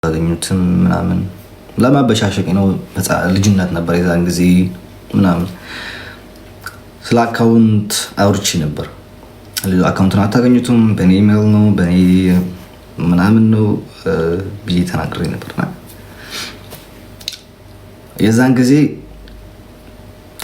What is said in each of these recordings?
ያገኙትም ምናምን ለማበሻሸቅ ነው። ልጅነት ነበር የዛን ጊዜ ምናምን ስለ አካውንት አውርቼ ነበር። አካውንቱን አታገኙትም በእኔ ኢሜል ነው በእኔ ምናምን ነው ብዬ ተናግሬ ነበርና የዛን ጊዜ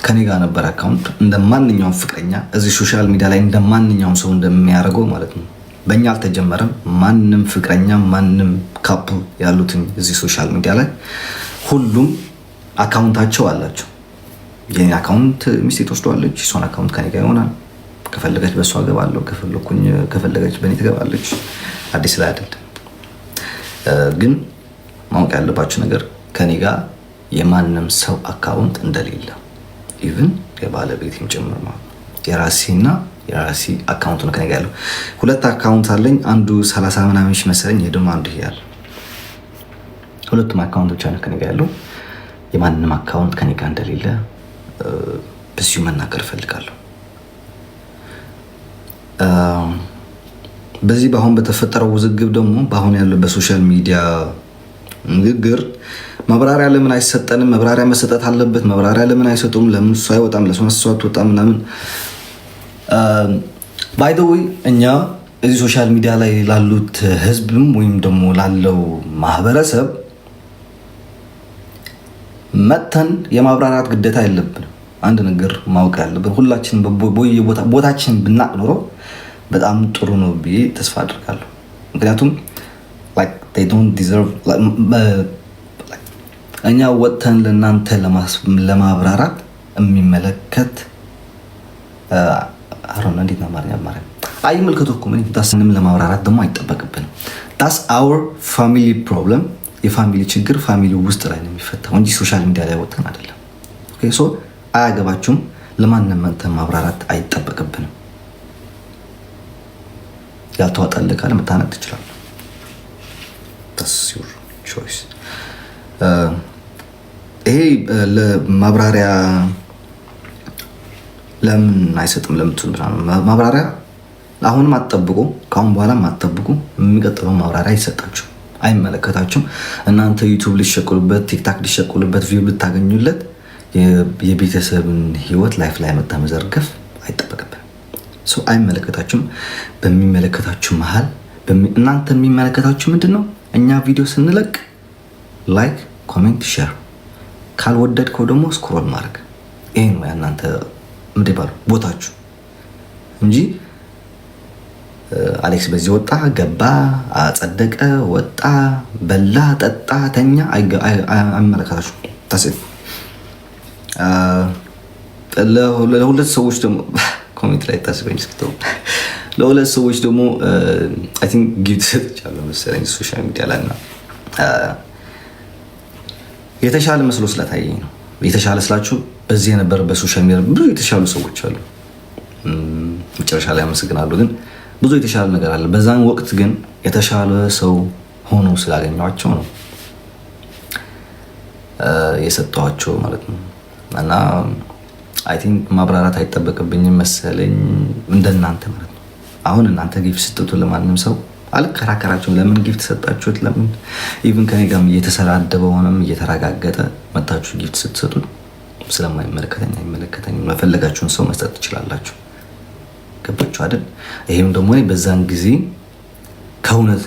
ከኔ ጋር ነበር አካውንት እንደማንኛውም ፍቅረኛ እዚህ ሶሻል ሚዲያ ላይ እንደማንኛውም ሰው እንደሚያደርገው ማለት ነው። በእኛ አልተጀመረም። ማንም ፍቅረኛ ማንም ካፕል ያሉትን እዚህ ሶሻል ሚዲያ ላይ ሁሉም አካውንታቸው አላቸው። የኔ አካውንት ሚስቴ ትወስደዋለች፣ እሷን አካውንት ከኔ ጋር ይሆናል። ከፈለገች በእሷ ገባለሁ፣ ከፈለገች በእኔ ትገባለች። አዲስ ላይ አይደለም። ግን ማወቅ ያለባችሁ ነገር ከኔ ጋር የማንም ሰው አካውንት እንደሌለ ኢቭን የባለቤቴም ጭምር ማለት ነው። የራሴና የራሴ አካውንት ነው ከኔ ጋር ያለው። ሁለት አካውንት አለኝ። አንዱ 30 ምናምን ሺህ መሰለኝ፣ ይሄ ደግሞ አንዱ ይሄ ያለው። ሁለቱም አካውንቶች አሉ ከኔ ጋር ያለው። የማንም አካውንት ከኔ ጋር እንደሌለ በዚሁ መናገር እፈልጋለሁ። በዚህ በአሁን በተፈጠረው ውዝግብ ደግሞ በአሁን ያለው በሶሻል ሚዲያ ንግግር ማብራሪያ ለምን አይሰጠንም? ማብራሪያ መሰጠት አለበት። ማብራሪያ ለምን አይሰጡም? ለምን እሱ አይወጣም? ለምን እሱ አትወጣም? ምናምን ባይ ዘ ዌይ እኛ እዚህ ሶሻል ሚዲያ ላይ ላሉት ህዝብም ወይም ደግሞ ላለው ማህበረሰብ መተን የማብራራት ግዴታ የለብንም። አንድ ነገር ማወቅ ያለብን ሁላችን ቦታችን ብናቅ ኖሮ በጣም ጥሩ ነው ብዬ ተስፋ አድርጋለሁ። ምክንያቱም እኛ ወጥተን ለእናንተ ለማብራራት የሚመለከት አሮን እንዴት ነው ማርያም አይመልከቱ እኮ ምን ታስንም ለማብራራት ደግሞ አይጠበቅብንም። that's our family problem። የፋሚሊ ችግር ፋሚሊ ውስጥ ላይ ነው የሚፈታው እንጂ ሶሻል ሚዲያ ላይ ወጥተን አይደለም። ኦኬ ሶ አያገባችሁም። ለማንም እንትን ማብራራት አይጠበቅብንም። ያልተዋጠልህ ካለ መታነቅ ትችላለህ። that's your choice። ይሄ ለማብራሪያ ለምን አይሰጥም ለምትሉ ማብራሪያ አሁንም አትጠብቁ፣ ካሁን በኋላም አትጠብቁ። የሚቀጥለው ማብራሪያ አይሰጣችሁ፣ አይመለከታችሁም። እናንተ ዩቲዩብ ሊሸቅሉበት፣ ቲክታክ ሊሸቅሉበት፣ ቪው ልታገኙለት የቤተሰብን ህይወት ላይፍ ላይ መጣ መዘርገፍ አይጠበቅብን። ሰው አይመለከታችሁም። በሚመለከታችሁ መሃል እናንተ የሚመለከታችሁ ምንድነው? እኛ ቪዲዮ ስንለቅ ላይክ፣ ኮሜንት፣ ሼር፣ ካልወደድከው ደግሞ ስክሮል ማድረግ። ይሄ ነው እናንተ ምድባሉ ቦታችሁ እንጂ አሌክስ በዚህ ወጣ ገባ አጸደቀ ወጣ በላ ጠጣ ተኛ አይመለከታችሁ። ታስብ ለሁለት ሰዎች ደግሞ ኮሜንት ላይ ታስበኝ እስክተው ለሁለት ሰዎች ደግሞ አይ ቲንክ ጊፍት ሰጥቻለሁ መሰለኝ ሶሻል ሚዲያ ላይ እና የተሻለ መስሎ ስለታየኝ ነው። የተሻለ ስላችሁ በዚህ የነበረ በሶሻል ሚዲያ ብዙ የተሻሉ ሰዎች አሉ። መጨረሻ ላይ አመሰግናለሁ። ግን ብዙ የተሻለ ነገር አለ። በዛን ወቅት ግን የተሻለ ሰው ሆኖ ስላገኘኋቸው ነው የሰጠኋቸው ማለት ነው። እና አይ ቲንክ ማብራራት አይጠበቅብኝም መሰለኝ እንደናንተ ማለት ነው። አሁን እናንተ ጊፍት ስትጡ ለማንም ሰው አልከራከራችሁም። ለምን ጊፍት ሰጣችሁት? ለምን ኢቭን ከኔ ጋርም እየተሰዳደበ ሆነም እየተረጋገጠ መታችሁ ጊፍት ስትሰጡ ስለማይመለከተኝ አይመለከተኝም። መፈለጋችሁን ሰው መስጠት ትችላላችሁ። ገባችሁ አይደል? ይሄም ደግሞ በዛን ጊዜ ከእውነት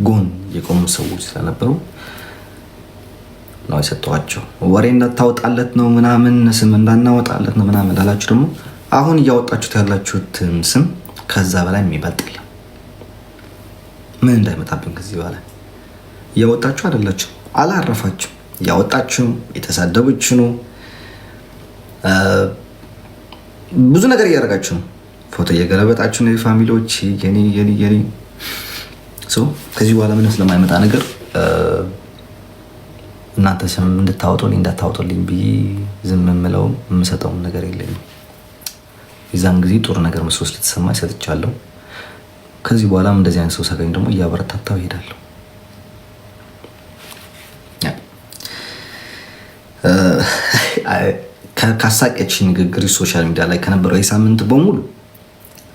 ጎን የቆሙ ሰዎች ስለነበሩ ነው የሰጠኋቸው። ወሬ እንዳታወጣለት ነው ምናምን ስም እንዳናወጣለት ነው ምናምን ላላችሁ ደግሞ አሁን እያወጣችሁት ያላችሁትን ስም ከዛ በላይ የሚበልጥ የለም። ምን እንዳይመጣብን ከዚህ በኋላ እያወጣችሁ አይደላችሁ፣ አላረፋችሁ። እያወጣችሁ የተሳደበችሁ ነው፣ ብዙ ነገር እያደረጋችሁ ነው። ፎቶ እየገለበጣችሁ ነው። የፋሚሊዎች የኔ ሰው ከዚህ በኋላ ምንም ስለማይመጣ ነገር እናንተ ስም እንድታወጡልኝ እንዳታወጡልኝ ብዬ ዝም የምለው የምሰጠውም ነገር የለኝም። የዛን ጊዜ ጥሩ ነገር መስሎ ስለተሰማኝ ሰጥቻለሁ። ከዚህ በኋላም እንደዚህ አይነት ሰው ሳገኝ ደግሞ እያበረታታው እሄዳለሁ። ካሳቀች ንግግር ሶሻል ሚዲያ ላይ ከነበረው የሳምንት በሙሉ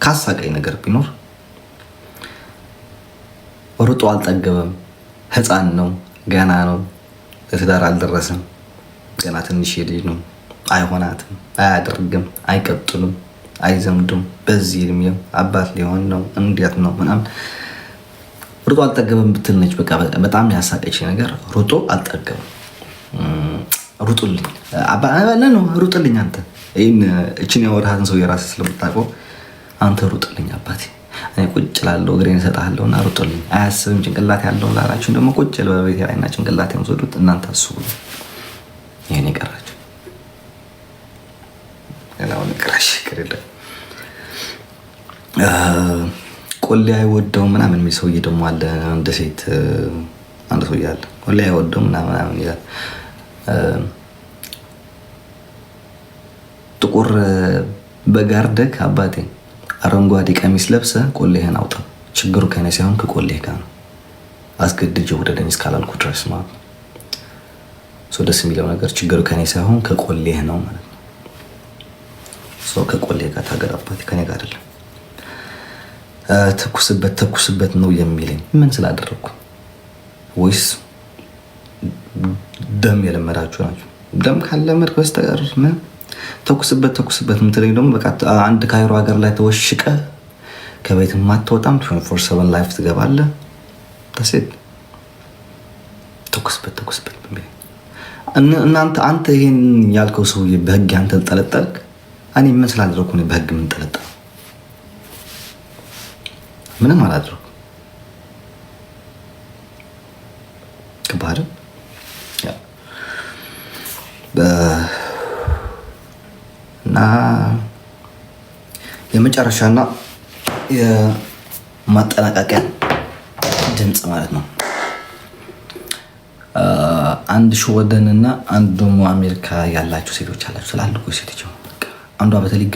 ካሳቀኝ ነገር ቢኖር ሩጦ አልጠገበም። ህፃን ነው፣ ገና ነው፣ ለትዳር አልደረሰም። ገና ትንሽ ልጅ ነው። አይሆናትም፣ አያደርግም፣ አይቀጥሉም፣ አይዘምዱም። በዚህ እድሜው አባት ሊሆን ነው። እንዴት ነው ምናምን ሩጦ አልጠገበም ብትል ነች። በቃ በጣም ያሳቀች ነገር ሩጦ አልጠገበም። ሩጡልኝ ነው ሩጥልኝ። አንተ ይህን እችን ያወራህን ሰው የራስህ ስለምታውቀው አንተ ሩጥልኝ አባቴ፣ እኔ ቁጭ ላለው እግሬን እሰጥሃለሁ እና ሩጥልኝ። አያስብም ጭንቅላት ያለው ላላችሁን ደግሞ ቁጭ በቤቴ ላይ እና ጭንቅላት የምትወዱት እናንተ አስቡ። ይህን የቀራችሁ ሌላውን ቅራሽ ቅርለ ቆሌ አይወደው ምናምን የሚል ሰውዬ ደግሞ አለ። እንደ ሴት አንድ ሰውዬ አለ ቆሌ አይወደው ምናምን ይላል። ጥቁር በጋርደክ አባቴ አረንጓዴ ቀሚስ ለብሰ ቆሌህን አውጣ። ችግሩ ከኔ ሳይሆን ከቆሌህ ጋር ነው። አስገድጄ ውደደኝ እስካላልኩ ድረስ ማለት ነው። ደስ የሚለው ነገር ችግሩ ከኔ ሳይሆን ከቆሌህ ነው ማለት ነው። ከቆሌህ ጋር ታገል አባቴ፣ ከኔ ጋር አይደለም። ተኩስበት ነው የሚለኝ ምን ስላደረግኩ ወይስ ደም የለመዳችሁ ናቸው? ደም ካለመድክ በስተቀር ምን ተኩስበት የምትለኝ ደግሞ በቃ አንድ ካይሮ ሀገር ላይ ተወሽቀ ከቤት ማትወጣም 24/7 ላይፍ ትገባለህ። ተሰድ ተኩስበት በሚል እናንተ አንተ ይሄን ያልከው ሰውዬ በህግ አንተ ተጠለጠልክ። እኔ ምን ስላደረኩ ነው በህግ ምን ተለጠልኩ? ምንም አላደረኩም። ከባድ እና የመጨረሻና የማጠናቀቂያ ድምፅ ማለት ነው። አንድ ሾወደን እና አንድ ደግሞ አሜሪካ ያላችሁ ሴቶች አላችሁ ስላልኩ ሴቶች አንዷ በተለይ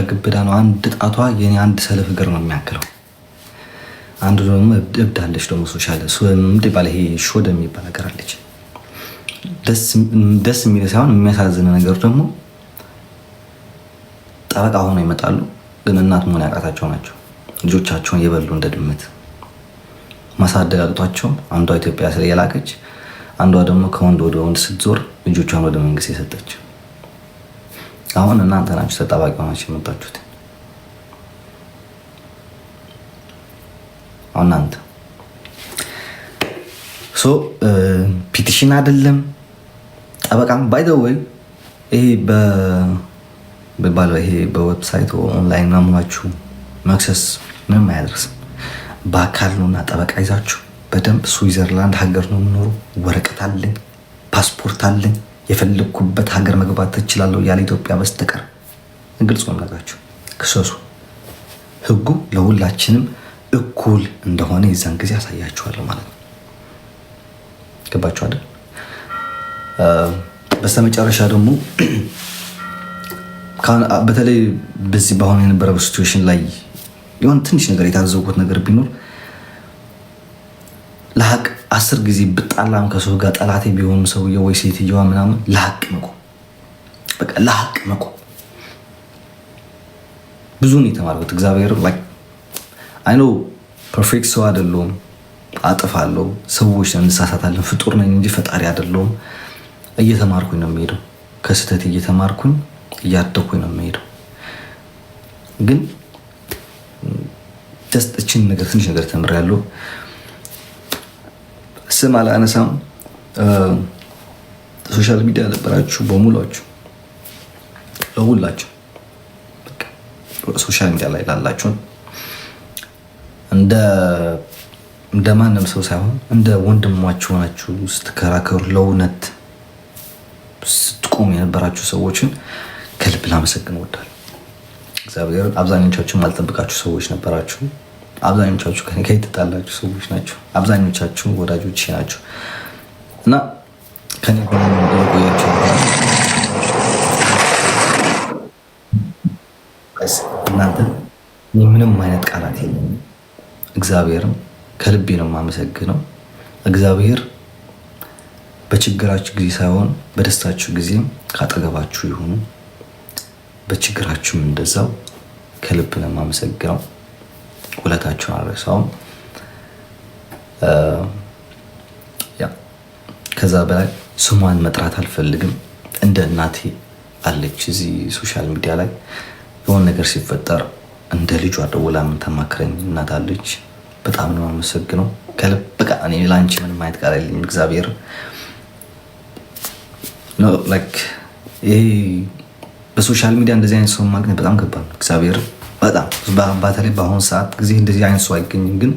ግብዳ ነው። አንድ ጣቷ የኔ አንድ ሰለፍ እግር ነው የሚያክለው። አንዱ ደግሞ እብዳለች ደግሞ ሶሻል ባለ ይሄ ሾደ የሚባል ነገር አለች። ደስ የሚል ሳይሆን የሚያሳዝን ነገር ደግሞ ጠበቃ ሆነው ይመጣሉ፣ ግን እናት መሆን ያቃታቸው ናቸው። ልጆቻቸውን የበሉ እንደ ድመት ማሳደግ አቅቷቸው አንዷ ኢትዮጵያ ስለየላከች አንዷ ደግሞ ከወንድ ወደ ወንድ ስትዞር ልጆቿን ወደ መንግስት የሰጠች። አሁን እናንተ ናችሁ ተጠባቂ ሆናችሁ የመጣችሁት። አሁን እናንተ ፒቲሽን አይደለም ጠበቃም ባይ ዘ ወይ ይሄ በዌብሳይት ኦንላይን ማምናችሁ መክሰስ ምንም አያደርስም። በአካል ነውና ጠበቃ ይዛችሁ በደንብ ስዊዘርላንድ ሀገር ነው የምኖረው፣ ወረቀት አለኝ፣ ፓስፖርት አለኝ፣ የፈለግኩበት ሀገር መግባት ትችላለሁ ያለ ኢትዮጵያ በስተቀር ግልጽ ነው የምነግራችሁ። ክሰሱ። ህጉ ለሁላችንም እኩል እንደሆነ የዛን ጊዜ ያሳያችኋለሁ ማለት ነው። ገባችሁ አይደል? በስተመጨረሻ ደግሞ በተለይ በዚህ በአሁኑ የነበረው ሲቹዌሽን ላይ የሆነ ትንሽ ነገር የታዘብኩት ነገር ቢኖር ለሀቅ 10 ጊዜ ብጣላም ከሰው ጋር ጠላቴ ቢሆኑ ሰውዬው ወይ ሴትየዋ ምናምን ለሀቅ መቆም፣ በቃ ለሀቅ መቆም። ብዙ ነው የተማርኩት። እግዚአብሔር አይ ኖ ፐርፌክት ሰው አይደለሁም፣ አጥፋለሁ፣ ሰዎች እንሳሳታለን፣ ፍጡር ነኝ እንጂ ፈጣሪ አይደለሁም። እየተማርኩኝ ነው የምሄደው፣ ከስህተት እየተማርኩኝ እያደኩኝ ነው የምሄደው። ግን እችን ነገር ትንሽ ነገር ተምሬያለሁ። ስም አላነሳም። ሶሻል ሚዲያ ነበራችሁ በሙላችሁ ለሁላችሁ ሶሻል ሚዲያ ላይ ላላችሁ እንደ ማንም ሰው ሳይሆን እንደ ወንድማችሁ ሆናችሁ ስትከራከሩ ለእውነት ስትቆሙ የነበራችሁ ሰዎችን ከልብ ላመሰግን እወዳለሁ። እግዚአብሔር አብዛኞቻችሁ ማልጠብቃችሁ ሰዎች ነበራችሁ። አብዛኞቻችሁ ከኔ ጋር የተጣላችሁ ሰዎች ናቸው። አብዛኞቻችሁ ወዳጆች ናቸው እና ከኔ ጋር የቆያችሁ እናንተ ምንም አይነት ቃላት የለም። እግዚአብሔርም ከልቤ ነው የማመሰግነው። እግዚአብሔር በችግራችሁ ጊዜ ሳይሆን በደስታችሁ ጊዜም ካጠገባችሁ ይሁኑ። በችግራችሁም እንደዛው ከልብ ነው የማመሰግነው። ውለታችሁን አልረሳውም። ከዛ በላይ ስሟን መጥራት አልፈልግም። እንደ እናቴ አለች እዚህ ሶሻል ሚዲያ ላይ የሆነ ነገር ሲፈጠር እንደ ልጇ ደውላ የምታማክረኝ እናት አለች። በጣም ነው የማመሰግነው ከልብ። በቃ እኔ ላንቺ ምንም አይነት ቃል የለኝም። እግዚአብሔር ይሄ በሶሻል ሚዲያ እንደዚህ አይነት ሰው ማግኘት በጣም ከባድ ነው። እግዚአብሔር በጣም በተለይ በአሁኑ ሰዓት ጊዜ እንደዚህ አይነት ሰው አይገኝም። ግን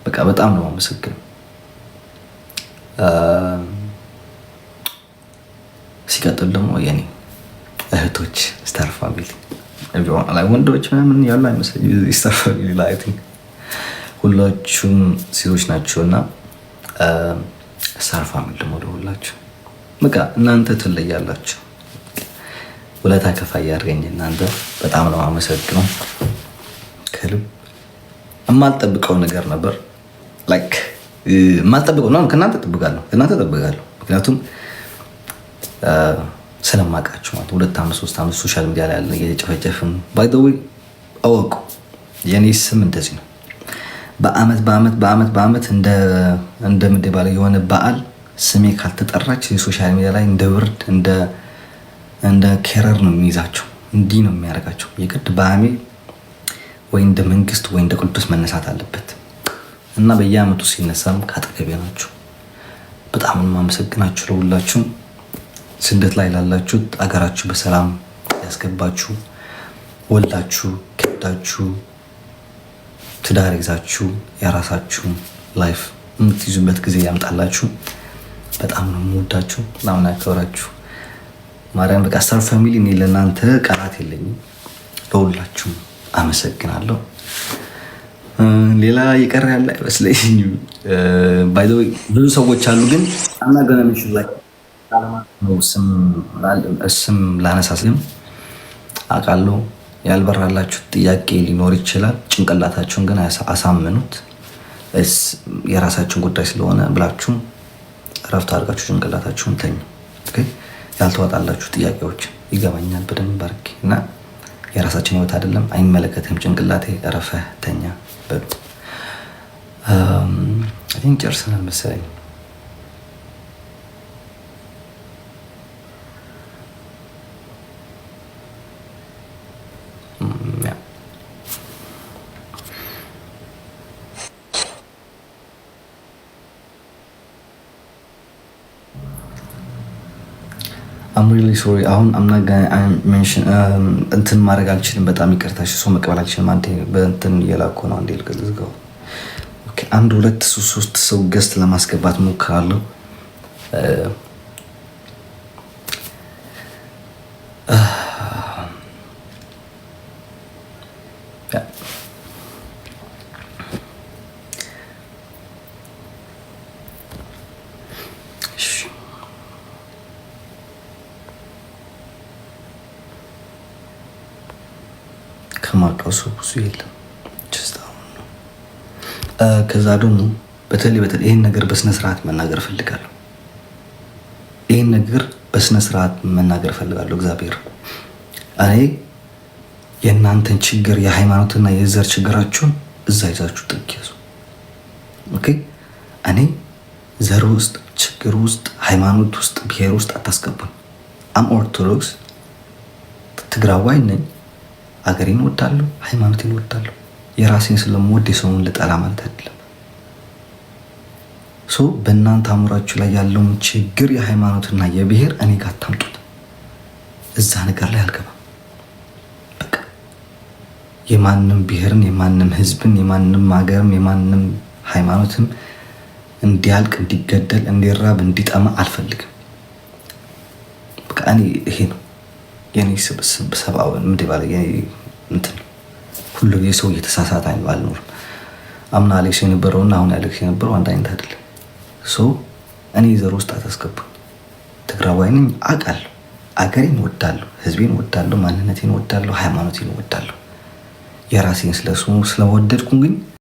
በቃ በጣም ነው የማመሰግነው። ሲቀጥል ደግሞ የኔ እህቶች ስታር ፋሚሊ ወንዶች ምናምን ያሉ አይመስለኝም። ስታር ፋሚሊ ላይ ሁላችሁም ሴቶች ናቸው እና ስታር ፋሚሊ ደግሞ ለሁላችሁ በቃ እናንተ ትለያላችሁ። ውለታ ከፋይ ያድርገኝ። እናንተ በጣም ነው አመሰግነው ከልብ። የማልጠብቀው ነገር ነበር የማልጠብቀው ነው። ከእናንተ እጠብቃለሁ ምክንያቱም ስለማውቃችሁ ማለት 2 ዓመት 3 ዓመት ሶሻል ሚዲያ ላይ ያለ እየጨፈጨፍን ባይ ዘ ዌይ አወቁ። የኔ ስም እንደዚህ ነው። በአመት እንደ ምድብ ባለ የሆነ በዓል ስሜ ካልተጠራች የሶሻል ሚዲያ ላይ እንደ ብርድ እንደ ኬረር ነው የሚይዛቸው። እንዲህ ነው የሚያደርጋቸው። የግድ በአሜ ወይ እንደ መንግስት ወይ እንደ ቅዱስ መነሳት አለበት እና በየአመቱ ሲነሳም ካጠገቤ ናቸው። በጣም ነው የማመሰግናችሁ ለሁላችሁም። ስደት ላይ ላላችሁት አገራችሁ በሰላም ያስገባችሁ፣ ወልዳችሁ ከብዳችሁ ትዳር ይዛችሁ የራሳችሁ ላይፍ የምትይዙበት ጊዜ ያምጣላችሁ። በጣም ነው የምወዳችሁ፣ በጣም ነው ያከብራችሁ። ማርያም በቃ ስታር ፋሚሊ እኔ ለእናንተ ቃላት የለኝም። ለሁላችሁም አመሰግናለሁ። ሌላ የቀረ ያለ አይመስለኝም። ባይ ዘ ወይ ብዙ ሰዎች አሉ ግን አናገና ምሽል ላይ ስም ላነሳስም አውቃለሁ። ያልበራላችሁ ጥያቄ ሊኖር ይችላል። ጭንቅላታችሁን ግን አሳምኑት። የራሳችሁን ጉዳይ ስለሆነ ብላችሁ እረፍት አድርጋችሁ ጭንቅላታችሁን ተኙ። ያልተዋጣላችሁ ጥያቄዎች ይገባኛል በደንብ አድርጌ እና የራሳችን ህይወት አይደለም፣ አይመለከትም። ጭንቅላቴ እረፈህ ተኛ በሉ። ጨርሰናል መሰለኝ። I'm really sorry አሁን እንትን ማድረግ አልችልም። በጣም ይቅርታ። ሰው መቀበል አልችልም። አንዴ በእንትን እየላኩ ነው። አንዴ ልዝጋው። ኦኬ 1 2 3 ሰው ገስት ለማስገባት ሞክራለሁ። ከማውቀው ብዙ የለም። ከዛ ደግሞ በተለይ ይህን ነገር በስነ ስርዓት መናገር እፈልጋለሁ። እግዚአብሔር እኔ የእናንተን ችግር የሃይማኖትና የዘር ችግራችሁን እዛ ይዛችሁ ጥግ ያዙ። ኦኬ እኔ ዘር ውስጥ ችግር ውስጥ ሃይማኖት ውስጥ ብሔር ውስጥ አታስገቡኝ። አም ኦርቶዶክስ ትግራዋይ ነኝ። አገሬን ወዳለሁ፣ ሃይማኖቴን ወዳለሁ። የራሴን ስለምወድ የሰውን ልጠላ ማለት አይደለም። በእናንተ አእምሯችሁ ላይ ያለውን ችግር የሃይማኖትና የብሔር እኔ ጋር አታምጡት። እዛ ነገር ላይ አልገባም። በቃ የማንም ብሔርን፣ የማንም ህዝብን፣ የማንም ሀገርም፣ የማንም ሃይማኖትም እንዲያልቅ፣ እንዲገደል፣ እንዲራብ፣ እንዲጠማ አልፈልግም። በቃ እኔ ይሄ ነው የኔ ስብስብ ሰብአዊ ምድብ አለ። እንትን ሁሉ የሰው እየተሳሳተ አልኖርም። አምና አሌክስ የነበረውና አሁን አሌክስ የነበረው አንድ አይነት አይደለም። እኔ ዘር ውስጥ አታስገቡኝ። ትግራዋይ ነኝ አውቃለሁ። አገሬን ወዳለሁ፣ ህዝቤን ወዳለሁ፣ ማንነቴን ወዳለሁ፣ ሃይማኖቴን ወዳለሁ። የራሴን ስለወደድኩ ግን